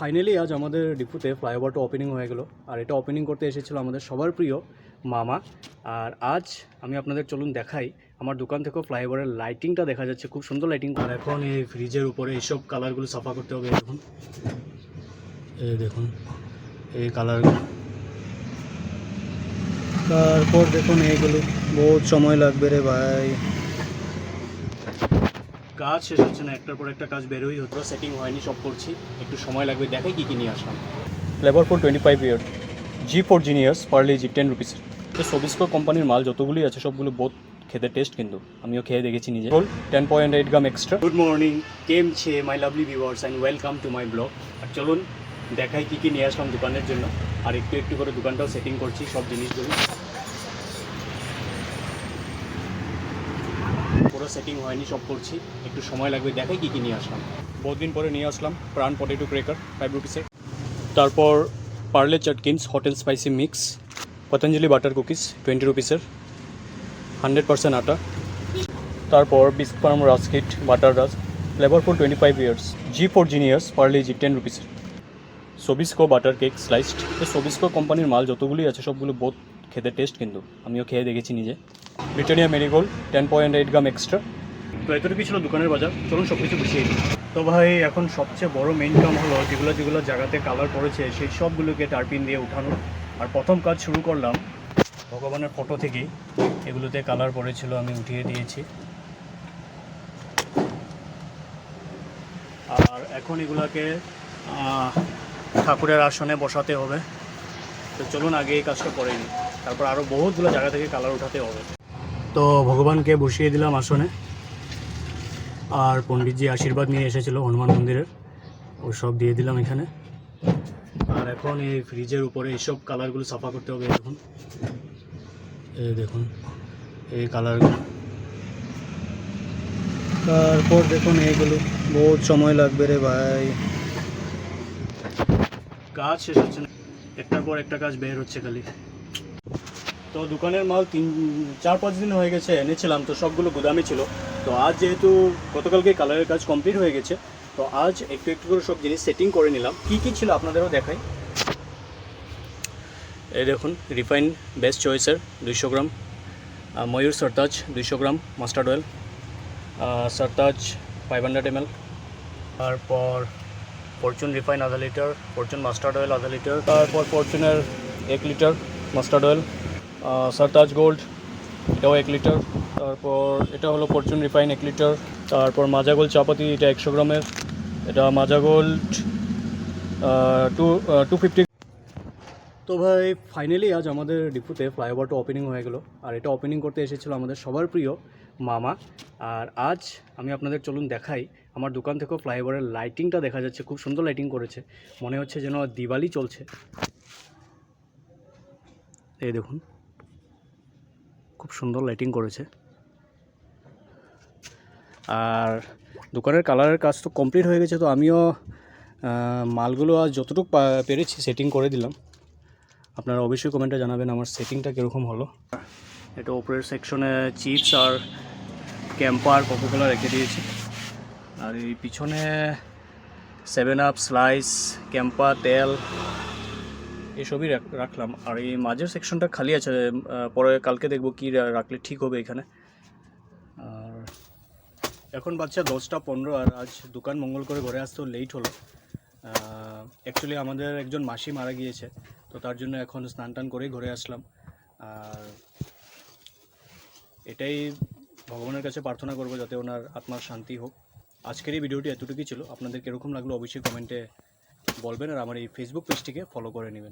Finally আজ আমাদের ডিপুতে ফ্লাইওভারটা opening হয়ে গেল। আর এটা ওপেনিং করতে এসেছিল আমাদের সবার প্রিয় মামা। আর আজ আমি আপনাদের চলুন দেখাই, আমার দোকান থেকেও ফ্লাইওভারের লাইটিংটা দেখা যাচ্ছে, খুব সুন্দর লাইটিং। আর এখন এই ফ্রিজের উপরে এইসব কালারগুলো সাফা করতে হবে। দেখুন, এই দেখুন এই কালারগুলো, তারপর দেখুন এইগুলো বহুত সময় লাগবে রে ভাই, কাজ শেষ হচ্ছে না, একটার পর একটা কাজ বেরোই হতো, সেটিং হয়নি, সব করছি, একটু সময় লাগবে। দেখাই কী কী নিয়ে আসলাম। Flavour for 25 year G4 genius Parle G 10 রুপিসের। তো সবিস্কো কোম্পানির মাল যতগুলি আছে সবগুলো বহুত খেতে টেস্ট, কিন্তু আমিও খেয়ে দেখেছি নিজে। 10.8 গ্রাম এক্সট্রা। গুড মর্নিং, কেম ছে my lovely viewers and welcome to my blog. আর চলুন দেখাই কী কী নিয়ে আসলাম দোকানের জন্য। আর একটু একটু করে দোকানটাও সেটিং করছি সব জিনিসগুলো, পুরো সেটিং হয়নি, সব করছি, একটু সময় লাগবে। দেখাই কী কী নিয়ে আসলাম। বহুত দিন পরে নিয়ে আসলাম প্রাণ পটেটো ক্রেকার 5 রুপিসের। তারপর Parle Chatkins hot and spicy mix, Patanjali butter cookies 20 রুপিসের, 100% আটা। তারপর Bisk Farm Ruskit butter rusk flavour for 25 years G4 genius Parle G 10 রুপিসের। Sobisco butter cake sliced. তো সবিস্কো কোম্পানির মাল যতগুলি আছে সবগুলো বহুত খেতে টেস্ট, কিন্তু আমিও খেয়ে দেখেছি নিজে। Britannia marigold 10.8 gram extra. তো এতটুকু ছিল দোকানের বাজার, চলুন সব কিছু গুছিয়ে দিই। তো ভাই এখন সবচেয়ে বড় মেইন কাম হলো যেগুলো জায়গাতে কালার পড়েছে সেই সবগুলোকে টার্পিন দিয়ে উঠানো। আর প্রথম কাজ শুরু করলাম ভগবানের ফটো থেকেই, এগুলোতে কালার পড়েছিল আমি উঠিয়ে দিয়েছি। আর এখন এগুলাকে ঠাকুরের আসনে বসাতে হবে। তো চলুন আগে এই কাজটা করে নিই, তারপর আরও বহুতগুলো জায়গা থেকে কালার উঠাতে হবে। তো ভগবানকে বসিয়ে দিলাম আসনে, আর পণ্ডিতজি আশীর্বাদ নিয়ে এসেছিলো হনুমান মন্দিরের, ও সব দিয়ে দিলাম এখানে। আর এখন এই ফ্রিজের উপরে এইসব কালারগুলো সাফা করতে হবে। দেখুন, এই দেখুন এই কালারগুলো, তারপর দেখুন এইগুলো বহুত সময় লাগবে রে ভাই, কাজ শেষ হচ্ছে না, একটার পর একটা কাজ বের হচ্ছে খালি। তো দোকানের মাল 4-5 দিন হয়ে গেছে এনেছিলাম, তো সবগুলো গুদামে ছিল। তো আজ যেহেতু গতকালকে কালারের কাজ কমপ্লিট হয়ে গেছে, তো আজ একটু একটু করে সব জিনিস সেটিং করে নিলাম। কি কি ছিল আপনাদেরও দেখাই। এই দেখুন রিফাইন বেস্ট চয়েসের 200 গ্রাম, ময়ূর সরতাজ 200 গ্রাম, মাস্টার্ড অয়েল সরতাজ 500 ml, তারপর ফরচুন রিফাইন আধা লিটার, ফরচুন মাস্টার্ড অয়েল আধা লিটার, তারপর ফরচুনের 1 litre mustard oil, Sartaj gold এটাও 1 লিটার, তারপর এটা হলো ফরচুন রিফাইন 1 লিটার, তারপর মাজা গোল্ড চাপাতি এটা 100 গ্রামের, এটা মাজা গোল্ড 250। তো ভাই ফাইনালি আজ আমাদের ডিপুতে ফ্লাইওভারটা ওপেনিং হয়ে গেল। আর এটা ওপেনিং করতে এসেছিলো আমাদের সবার প্রিয় মামা। আর আজ আমি আপনাদের চলুন দেখাই, আমার দোকান থেকেও ফ্লাইওভারের লাইটিংটা দেখা যাচ্ছে, খুব সুন্দর লাইটিং করেছে, মনে হচ্ছে যেন দিওয়ালি চলছে। এই দেখুন খুব সুন্দর লাইটিং করেছে। আর দোকানের কালারের কাজ তো কমপ্লিট হয়ে গেছে, তো আমিও মালগুলো আজ যতটুকু পেরেছি সেটিং করে দিলাম। আপনারা অবশ্যই কমেন্টে জানাবেন আমার সেটিংটা কীরকম হলো। এটা ওপরের সেকশনে চিপস আর ক্যাম্পার কোকোকোলা রেখে দিয়েছি, আর এই পিছনে 7 আপ স্লাইস ক্যাম্পা তেল এসবই রাখলাম। আর এই মাঝের সেকশনটা খালি আছে, পরে কালকে দেখব কি রাখলে ঠিক হবে এখানে। আর এখন বাচ্চা 10টা 15, আর আজ দোকান মঙ্গল করে ঘরে আসতেও লেট হলো। অ্যাকচুয়ালি আমাদের একজন মাসি মারা গিয়েছে, তো তার জন্য এখন স্নান টান করেই ঘরে আসলাম। আর এটাই ভগবানের কাছে প্রার্থনা করবো যাতে ওনার আত্মার শান্তি হোক। আজকের এই ভিডিওটি এতটুকুই ছিল, আপনাদের কীরকম লাগলো অবশ্যই কমেন্টে বলবেন, আর আমার এই ফেসবুক পেজটিকে ফলো করে নেবেন।